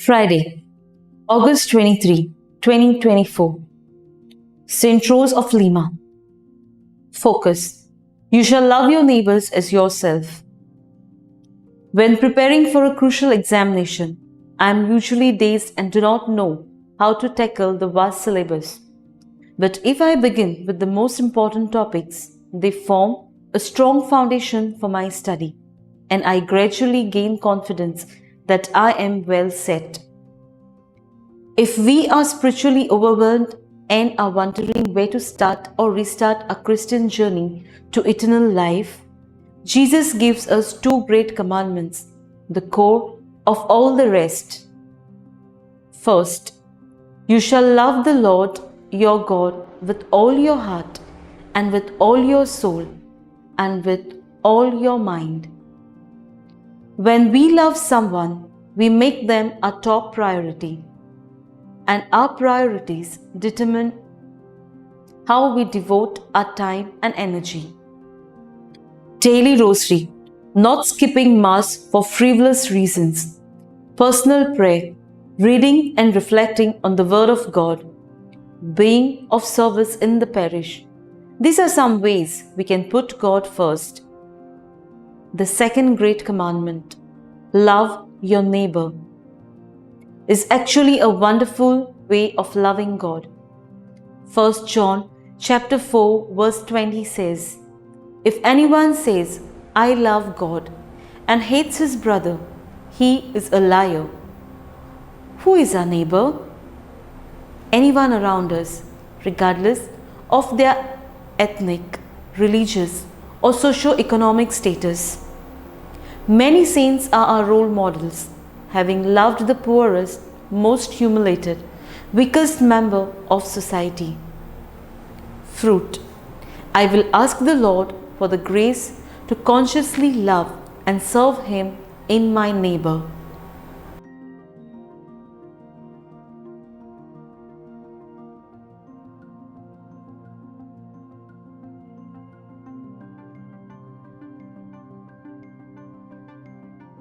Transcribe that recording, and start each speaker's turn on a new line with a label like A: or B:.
A: Friday, August 23, 2024. St. Rose of Lima. Focus. You shall love your neighbors as yourself. When preparing for a crucial examination, I am usually dazed and do not know how to tackle the vast syllabus. But if I begin with the most important topics, they form a strong foundation for my study, and I gradually gain confidence that I am well set. If we are spiritually overwhelmed and are wondering where to start or restart a Christian journey to eternal life, Jesus gives us two great commandments, the core of all the rest. First, you shall love the Lord your God with all your heart and with all your soul and with all your mind. When we love someone, we make them our top priority, and our priorities determine how we devote our time and energy. Daily Rosary, not skipping Mass for frivolous reasons, personal prayer, reading and reflecting on the Word of God, being of service in the parish. These are some ways we can put God first. The second great commandment, love your neighbor, is actually a wonderful way of loving God. 1 John chapter 4 verse 20 says, if anyone says, I love God and hates his brother, he is a liar. Who is our neighbor? Anyone around us, regardless of their ethnic, religious, or socio-economic status. Many saints are our role models, having loved the poorest, most humiliated, weakest member of society. Fruit. I will ask the Lord for the grace to consciously love and serve Him in my neighbor.